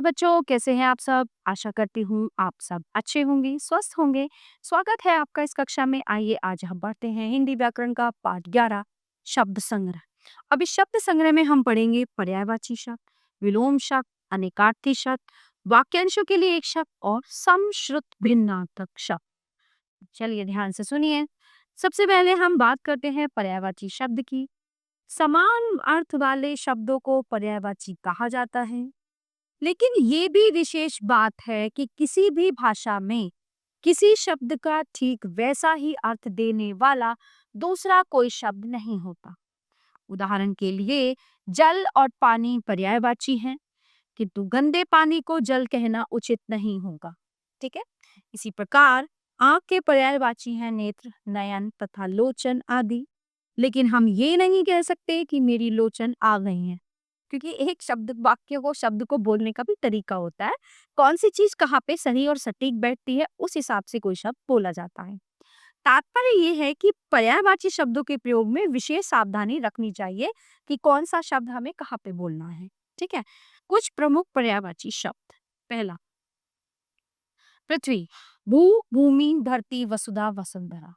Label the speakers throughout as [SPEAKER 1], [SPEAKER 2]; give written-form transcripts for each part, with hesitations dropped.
[SPEAKER 1] प्यारे बच्चों, कैसे हैं आप सब? आशा करती हूँ आप सब अच्छे होंगे, स्वस्थ होंगे। स्वागत है आपका इस कक्षा में। आइए आज हम पढ़ते हैं हिंदी व्याकरण का पाठ 11 शब्द संग्रह। अब इस शब्द संग्रह में हम पढ़ेंगे पर्यायवाची शब्द, विलोम शब्द, अनेकार्थी शब्द, वाक्यांशों के लिए एक शब्द और समश्रुत भिन्नार्थक शब्द। चलिए ध्यान से सुनिए। सबसे पहले हम बात करते हैं पर्यायवाची शब्द की। समान अर्थ वाले शब्दों को पर्यायवाची कहा जाता है, लेकिन ये भी विशेष बात है कि किसी भी भाषा में किसी शब्द का ठीक वैसा ही अर्थ देने वाला दूसरा कोई शब्द नहीं होता। उदाहरण के लिए जल और पानी पर्यायवाची हैं, किंतु गंदे पानी को जल कहना उचित नहीं होगा। ठीक है। इसी प्रकार आंख के पर्यायवाची हैं नेत्र, नयन तथा लोचन आदि, लेकिन हम ये नहीं कह सकते कि मेरी लोचन आ गई हैं, क्योंकि एक शब्द वाक्य को शब्द को बोलने का भी तरीका होता है। कौन सी चीज कहाँ पे सही और सटीक बैठती है, उस हिसाब से कोई शब्द बोला जाता है। तात्पर्य ये है कि पर्यायवाची शब्दों के प्रयोग में विशेष सावधानी रखनी चाहिए कि कौन सा शब्द हमें कहाँ पे बोलना है। ठीक है। कुछ प्रमुख पर्यायवाची शब्द। पहला, पृथ्वी, भू, भूमि, धरती, वसुधा, वसुंधरा।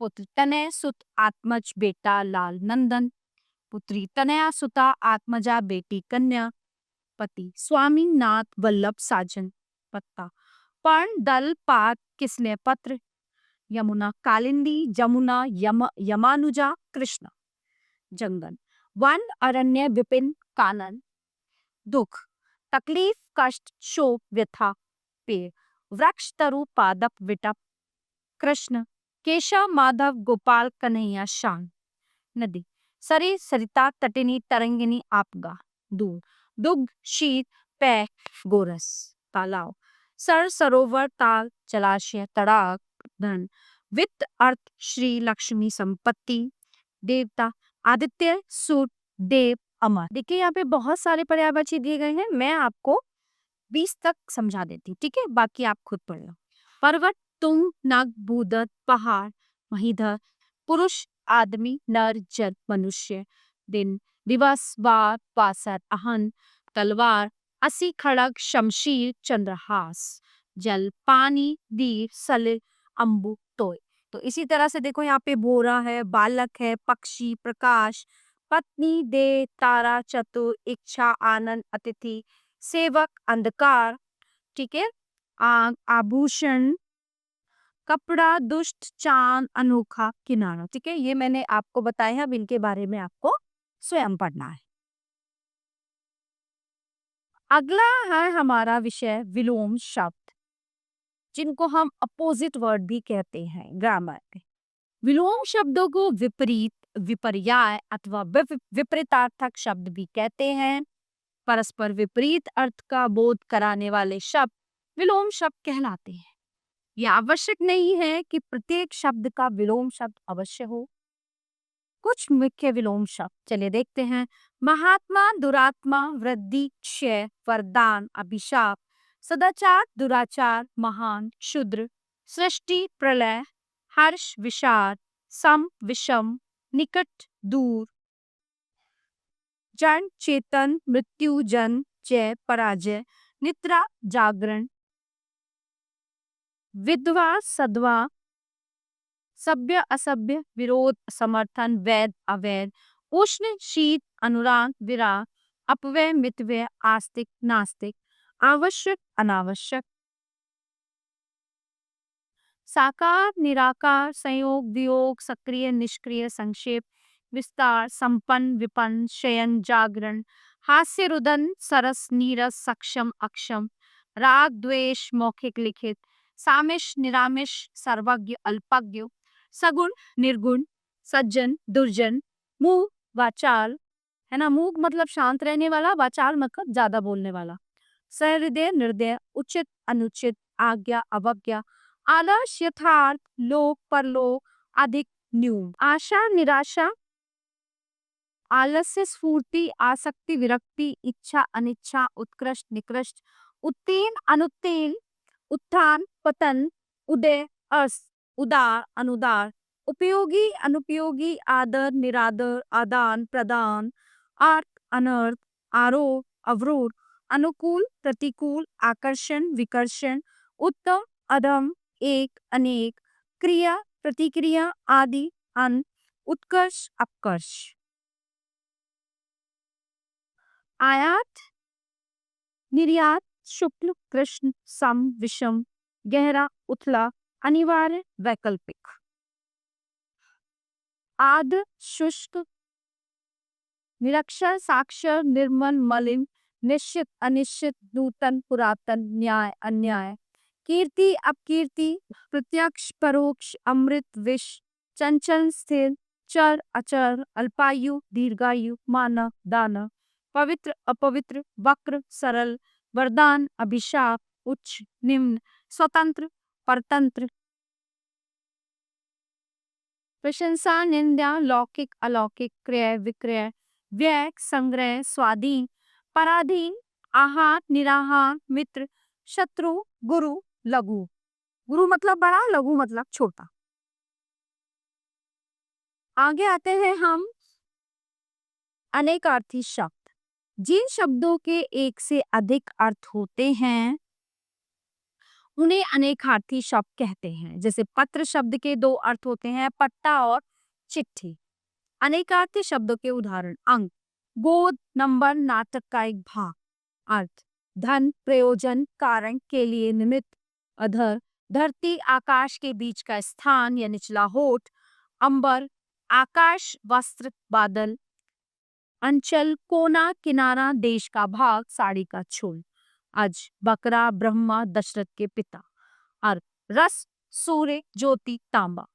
[SPEAKER 1] पुत्र, तनय, सुत, आत्मज, बेटा, लाल, नंदन। पुत्री, तनया, सुता, आत्मजा, बेटी, कन्या। पति, स्वामी, नाथ, वल्लभ, साजन। पत्ता, पर्ण, दल, पात, किसने, पत्र। यमुना, कालिंदी, जमुना, यमानुजा, कृष्ण। जंगल, वन, अरण्य, विपिन, कानन। दुख, तकलीफ, कष्ट, शोक, व्यथा, पेड़। वृक्ष, तरु, पादप, विटप, कृष्ण। केशव, माधव, गोपाल, कन्हैया, शान। नदी, सरी, सरिता, तटिनी, तरंगिनी, आपगा। दूर, दुग्ध, शीत, पै, गोरस। तालाब, सर, सरोवर, ताल, जलाशय, तड़ाग, धन। वित्त, अर्थ, श्री, लक्ष्मी, संपत्ति। देवता, आदित्य, सूर्य, देव, अमर। देखिए यहाँ पे बहुत सारे पर्यायवाची दिए गए हैं, मैं आपको 20 तक समझा देती हूँ, ठीक है, बाकी आप खुद पढ़ लो। पर्वत, तुंग, नग, भूदत्त, पहाड़, महीधर। पुरुष, आदमी, नर, जल, मनुष्य। दिन, दिवस, वार, वासर, अहन, तलवार, असी, खड़ग, शमशीर, चंद्रहास। जल, पानी, दीर, सलिल, अम्बु, तोय। तो इसी तरह से देखो यहाँ पे बोरा है, बालक है, पक्षी, प्रकाश, पत्नी, दे, तारा, चतुर, इच्छा, आनंद, अतिथि, सेवक, अंधकार। ठीक है। आग, आभूषण, कपड़ा, दुष्ट, चांद, अनोखा, किनारा। ठीक है, ये मैंने आपको बताया है, अब इनके बारे में आपको स्वयं पढ़ना है। अगला है हमारा विषय विलोम शब्द, जिनको हम अपोजिट वर्ड भी कहते हैं ग्रामर में। विलोम शब्दों को विपरीत, विपर्याय अथवा विपरीतार्थक शब्द भी कहते हैं। परस्पर विपरीत अर्थ का बोध कराने वाले शब्द विलोम शब्द कहलाते हैं। यह आवश्यक नहीं है कि प्रत्येक शब्द का विलोम शब्द अवश्य हो। कुछ मुख्य विलोम शब्द चलिए देखते हैं। महात्मा, दुरात्मा, वृद्धि, क्षय, वरदान, अभिशाप, सदाचार, दुराचार, महान, क्षुद्र, सृष्टि, प्रलय, हर्ष, विषाद, सम, विषम, निकट, दूर, जन, चेतन, मृत्यु, जन, जय, पराजय, निद्रा, जागरण, विधवा, सद्वा, सभ्य, असभ्य, विरोध, समर्थन, वैध, अवैध, उष्ण, शीत, अनुराग, विराग, अपव्यय, मितव्यय, आस्तिक, नास्तिक, आवश्यक, अनावश्यक, साकार, निराकार, संयोग, वियोग, सक्रिय, निष्क्रिय, संक्षेप, विस्तार, संपन्न, विपन्न, शयन, जागरण, हास्य, रुदन, सरस, नीरस, सक्षम, अक्षम, राग, द्वेष, मौखिक, लिखित, सामिश, निरामिष, सर्वज्ञ, अल्पज्ञ, सगुण, निर्गुण, सज्जन, दुर्जन, मूक, वाचाल, है ना। मूक मतलब शांत रहने वाला, वाचाल मतलब ज्यादा बोलने वाला, सहृदय, निर्दय, उचित, अनुचित, आज्ञा, अवज्ञा, आलस, यथार्थ, लोक, परलोक, अधिक, न्यून, आशा, निराशा, आलस्य, स्फूर्ति, आसक्ति, विरक्ति, इच्छा, अनिच्छा, उत्कृष्ट, निकृष्ट, उत्तीर्ण, अनुत्तीर्ण, उत्थान, पतन, उदय, अस्त, उदार, अनुदार, उपयोगी, अनुपयोगी, आदर, निरादर, आदान प्रदान, अर्थ, अनर्थ, आरोप, अवरोध, अनुकूल, प्रतिकूल, आकर्षण, विकर्षण, उत्तम, अधम, एक, अनेक, क्रिया, प्रतिक्रिया, आदि, अंत, उत्कर्ष, अपकर्ष। आयात, निर्यात, शुक्ल, कृष्ण, सम, विषम, गहरा, उथला, अनिवार्य, वैकल्पिक। आद, शुष्क, निरक्षर, साक्षर, निर्मल, मलिन, निश्चित, अनिश्चित, नूतन, पुरातन, न्याय, अन्याय। कीर्ति, अपकीर्ति, प्रत्यक्ष, परोक्ष, अमृत, विष, चंचल, स्थिर, चर, अचर, अल्पायु, दीर्घायु, मानव, दानव। पवित्र, अपवित्र, वक्र, सरल, वरदान, अभिशाप, उच्च, निम्न, स्वतंत्र, परतंत्र। प्रशंसा, निंदा, लौकिक, अलौकिक, क्रय, विक्रय, व्यय, संग्रह, स्वाधीन, पराधीन, आहार, निराहार, मित्र, शत्रु, गुरु, लघु। गुरु मतलब बड़ा, लघु मतलब छोटा। आगे आते हैं हम अनेकार्थी शब्द। जिन शब्दों के एक से अधिक अर्थ होते हैं उन्हें अनेकार्थी शब्द कहते हैं। जैसे पत्र शब्द के दो अर्थ होते हैं, पट्टा और चिट्ठी। अनेकार्थी शब्दों के उदाहरण, अंक, गोद, नंबर, नाटक का एक भाग। अर्थ, धन, प्रयोजन, कारण, के लिए, निमित्त, अधर, धरती, आकाश के बीच का स्थान या निचला होठ, अंबर, आकाश, वस्त्र, बादल, अंचल, कोना, किनारा, देश का भाग, साड़ी का छोल। अज, बकरा, ब्रह्मा, दशरथ के पिता। अर्थ, रस, सूर्य, ज्योति, तांबा।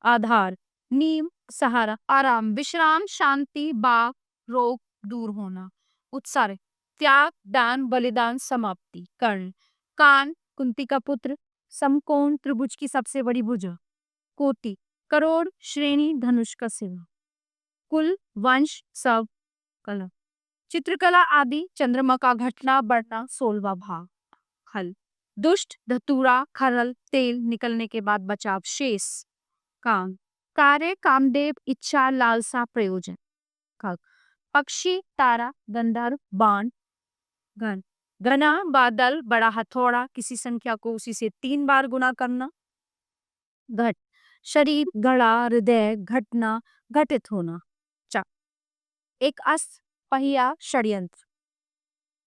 [SPEAKER 1] आधार, नीम, सहारा, आराम, विश्राम, शांति, बाग, रोग, दूर होना। उत्साह, त्याग, दान, बलिदान, समाप्ति। कर्ण, कान, कुंती का पुत्र। समकोण, त्रिभुज की सबसे बड़ी भुजा। कोटि, करोड़, श्रेणी, धनुष का सिरा। कुल, वंश, सब, कला। चित्रकला आदि, चंद्रमा का घटना बढ़ना, 16वां भाग। हल, दुष्ट, धतूरा, खरल, तेल निकलने के बाद बचा शेष। काम, कार्य, कामदेव, इच्छा, लालसा, प्रयोजन। खग, पक्षी, तारा, गंधर्व, बाण। घन, घना, बादल, बड़ा हथौड़ा, किसी संख्या को उसी से 3 बार गुना करना। घट, शरीर, घड़ा, हृदय, घटना, घटित होना। चक, एक अस्त्र, पहिया, षड्यंत्र।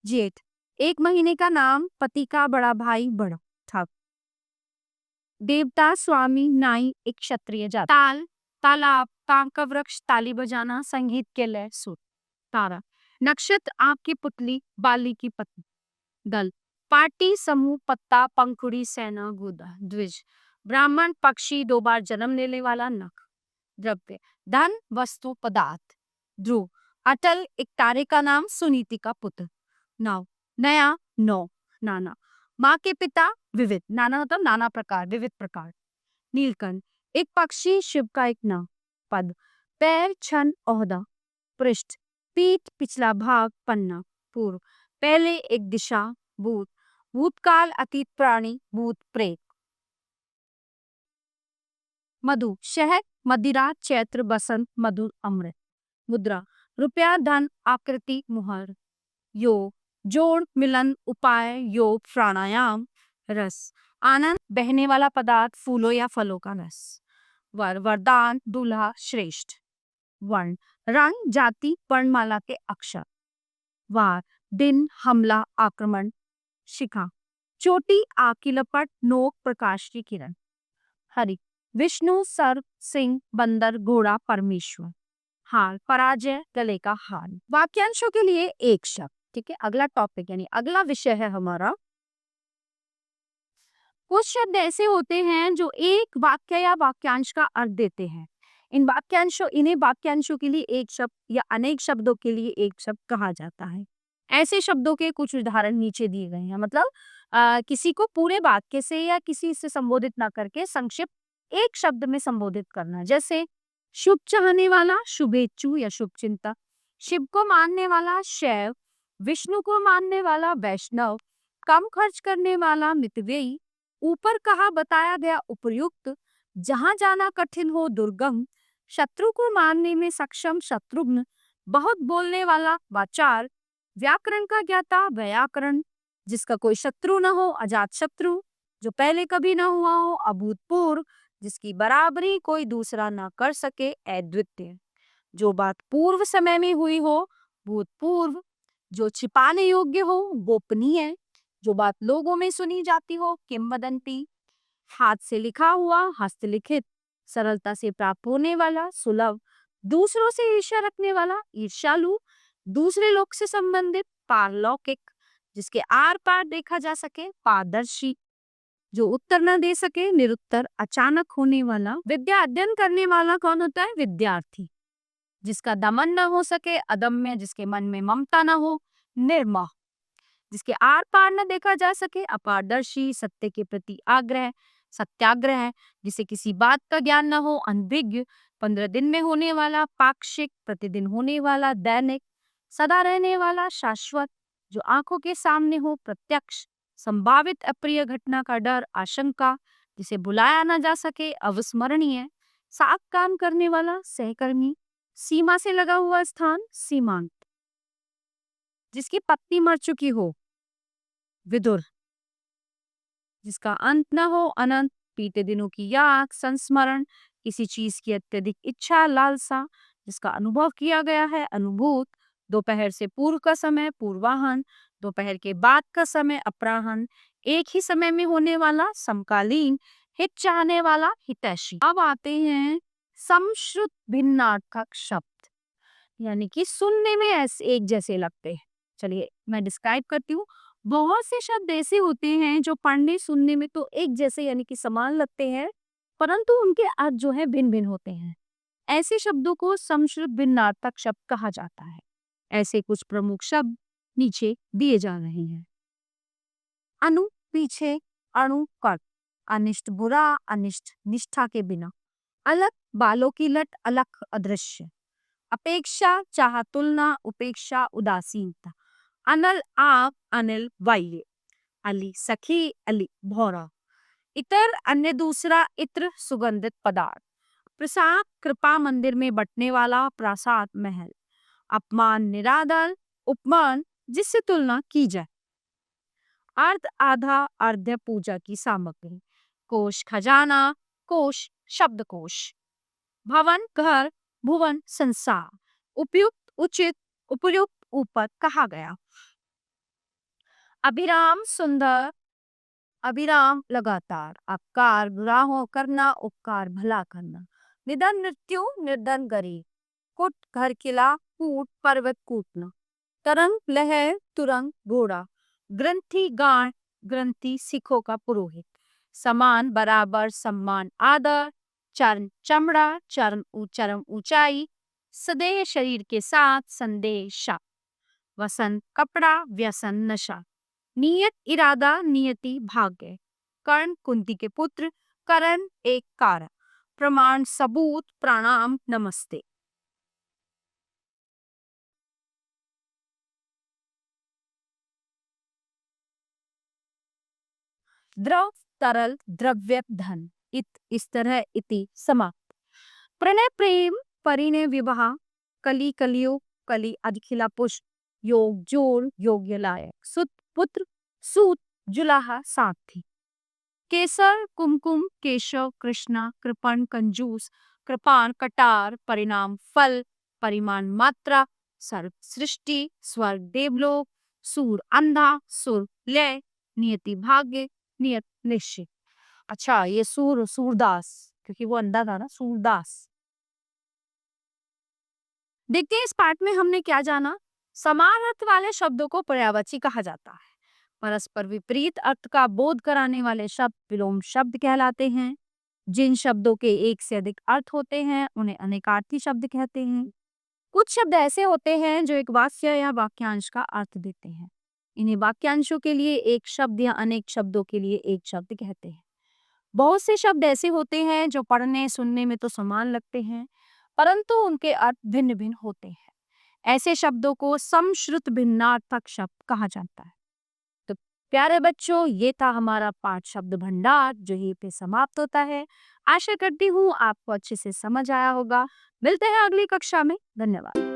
[SPEAKER 1] जेठ, 1 महीने का नाम, पति का बड़ा भाई, बड़ा। ठग, देवता, स्वामी, नाई, एक क्षत्रिय जाति। ताल, तालाब, ताम का वृक्ष, ताली बजाना, संगीत के लय, सुर। तारा, नक्षत्र, आंख की पुतली, बाली की पत्नी। दल, पार्टी, समूह, पत्ता, पंखुड़ी, सेना, गुदा। द्विज, ब्राह्मण, पक्षी, 2 बार जन्म लेने वाला, नख। द्रव्य, धन, वस्तु, पदार्थ। ध्रुव, अटल, एक तारे का नाम, सुनीति का पुत्र। नव, नया, नौ, नाना। माँ के पिता, विविध, नाना मतलब नाना प्रकार, विविध प्रकार। नीलकंठ, एक पक्षी, शिव का एक नाम। पद, पैर, छन, ओहदा। पृष्ठ, पीठ, पिछला भाग, पन्ना। पूर्व, पहले, एक दिशा। भूत, भूतकाल, अतीत, प्राणी, भूत, प्रेत। मधु, शहद, मदिरा, चैत्र, बसंत, मधुर, अमृत। मुद्रा, रुपया, धन, आकृति, मुहर। योग, जोड़, मिलन, उपाय, योग, प्राणायाम। रस, आनंद, बहने वाला पदार्थ, फूलों या फलों का रस। वर, वरदान, दूल्हा, श्रेष्ठ। वर्ण, रंग, जाति, वर्णमाला के अक्षर। वार, दिन, हमला, आक्रमण, शिखा। चोटी, आग की लपट, नोक, प्रकाश की किरण। हरि, विष्णु, सर्प, सिंह, बंदर, घोड़ा, परमेश्वर। हार, पराजय, गले का हार। वाक्यांशों के लिए एक शब्द। ठीक है, अगला टॉपिक यानी अगला विषय है हमारा। कुछ शब्द ऐसे होते हैं जो एक वाक्य या वाक्यांश का अर्थ देते हैं। इन्हें वाक्यांशों के लिए एक शब्द या अनेक शब्दों के लिए एक शब्द कहा जाता है। ऐसे शब्दों के कुछ उदाहरण नीचे दिए गए हैं। मतलब किसी को पूरे वाक्य से या किसी से संबोधित ना करके संक्षिप्त एक शब्द में संबोधित करना। जैसे शुभ चाहने वाला, शुभेच्छु या शुभचिंतक। शिव को मानने वाला, शैव। विष्णु को मानने वाला, वैष्णव। कम खर्च करने वाला, मितव्ययी। ऊपर कहा बताया गया उपर्युक्त। जहां जाना कठिन हो, दुर्गम। शत्रु को मारने में सक्षम, शत्रुघ्न। बहुत बोलने वाला, वाचार। व्याकरण का ज्ञाता व्याकरण, जिसका कोई शत्रु न हो, अजात शत्रु, जो पहले कभी न हुआ हो, अभूतपूर्व, जिसकी बराबरी कोई दूसरा न कर सके, अद्वितीय, जो बात पूर्व समय में हुई हो, भूतपूर्व, जो छिपाने योग्य हो, गोपनीय, जो बात लोगों में सुनी जाती हो, किंवदंती, हाथ से लिखा हुआ, हस्तलिखित, सरलता से प्राप्त होने वाला, सुलभ, दूसरों से ईर्ष्या रखने वाला, ईर्ष्यालु, दूसरे लोग से संबंधित, पारलौकिक, जिसके आर पार देखा जा सके, पारदर्शी, जो उत्तर न दे सके, निरुत्तर, अचानक होने वाला। विद्या अध्ययन करने वाला कौन होता है? विद्यार्थी, जिसका दमन न हो सके, अदम्य, जिसके मन में ममता न हो, निर्मोह, जिसके आर पार न देखा जा सके, अपारदर्शी, सत्य के प्रति आग्रह, सत्याग्रह, जिसे किसी बात का ज्ञान न हो, अनभिज्ञ, 15 दिन में होने वाला, पाक्षिक, प्रतिदिन होने वाला, दैनिक, सदा रहने वाला, शाश्वत, जो आंखों के सामने हो, प्रत्यक्ष, संभावित अप्रिय घटना का डर, आशंका, जिसे बुलाया न जा सके, अविस्मरणीय, साथ काम करने वाला, सहकर्मी, सीमा से लगा हुआ स्थान, सीमांत, जिसकी पत्नी मर चुकी हो, विदुर, जिसका अंत न हो, अनंत, बीते दिनों की याद, संस्मरण, किसी चीज की अत्यधिक इच्छा, लालसा, जिसका अनुभव किया गया है, अनुभूत, दोपहर से पूर्व का समय, पूर्वाहन, दोपहर के बाद का समय, अपराहन, एक ही समय में होने वाला, समकालीन, हित चाहने वाला, हितैषी। अब आते हैं समश्रुत भिन्नार्थक शब्द, यानी कि सुनने में ऐसे एक जैसे लगते हैं। चलिए मैं डिस्क्राइब करती हूँ। बहुत से शब्द ऐसे होते हैं जो पढ़ने सुनने में तो एक जैसे यानी कि समान लगते हैं, परंतु उनके अर्थ जो है भिन्न भिन्न होते हैं। ऐसे शब्दों को समश्रुत भिन्नार्थक शब्द कहा जाता है। ऐसे कुछ प्रमुख शब्द नीचे दिए जा रहे हैं। अनु, पीछे, अणु, कर, अनिष्ट, बुरा, अनिष्ट, निष्ठा के बिना, अलग, बालों की लट, अलग, अदृश्य, अपेक्षा, चाह, तुलना, उपेक्षा, उदासीनता, अनल, आग, अनिल, वायु, अली, सखी, अली, भौरा, इतर, अन्य, दूसरा, इत्र, सुगंधित पदार्थ, प्रसाद, कृपा, मंदिर में बटने वाला, प्रासाद, महल, अपमान, निरादर, उपमान, जिससे तुलना की जाए, अर्ध, आधा, अर्ध्य, पूजा की सामग्री, कोश, खजाना, कोश, शब्दकोश, भवन, घर, भुवन, संसार, उपयुक्त, उचित, उपयुक्त, ऊपर, कहा गया, अभिराम, सुंदर, अभिराम, लगातार, अपकार, बुरा हो करना, उपकार, भला करना, निधन, मृत्यु, निर्धन, गरीब, कुट, घर, किला, कूट, पर्वत, कूटना, तरंग, लहर, तुरंग, घोड़ा, ग्रंथि, गांठ, ग्रंथि, सिखों का पुरोहित, समान, बराबर, सम्मान, आदर, चरण, चमड़ा, चरम, ऊंचाई, सदेह, शरीर के साथ, संदेह, शक, वसंत, कपड़ा, व्यसन, नशा, नियत, इरादा, नियति, भाग्य, कर्ण, कुंती के पुत्र, करण, एक कारक, प्रमाण, सबूत, प्रणाम, नमस्ते। द्रव, तरल, द्रव्य, धन, इत, इस तरह, इति, समाप्त, प्रणय, प्रेम, परिणय, विवाह, कली, कलियुग, कली, अधिखिला, पुष्प, योग, जोड़, योग्य, लायक, सुत, पुत्र, सूत, जुलाहा, साथी, केसर, कुमकुम, केशव, कृष्णा, कृपण, कंजूस, कृपाण, कटार, परिणाम, फल, परिमाण, मात्रा, सर्व, सृष्टि, स्वर्ग, देवलोक, सूर, अंधा, सुर, लय, नियति, भाग्य, नियत, निश्चित। अच्छा, ये सूरदास, क्योंकि वो अंधा था ना, सूरदास। देखते हैं इस पाठ में हमने क्या जाना। समान अर्थ वाले शब्दों को पर्यायवाची कहा जाता है। परस्पर विपरीत अर्थ का बोध कराने वाले शब्द विलोम शब्द कहलाते हैं। जिन शब्दों के एक से अधिक अर्थ होते हैं उन्हें अनेकार्थी शब्द कहते हैं। कुछ शब्द ऐसे होते हैं जो एक वाक्य या वाक्यांश का अर्थ देते हैं। इन्हें वाक्यांशों के लिए एक शब्द या अनेक शब्दों के लिए एक शब्द कहते हैं। बहुत से शब्द ऐसे होते हैं जो पढ़ने सुनने में तो समान लगते हैं, परंतु उनके अर्थ भिन्न भिन्न होते हैं। ऐसे शब्दों को समश्रुत भिन्नार्थक शब्द कहा जाता है। तो प्यारे बच्चों, ये था हमारा पाठ शब्द भंडार जो यहीं पे समाप्त होता है। आशा करती हूँ आपको अच्छे से समझ आया होगा। मिलते हैं अगली कक्षा में। धन्यवाद।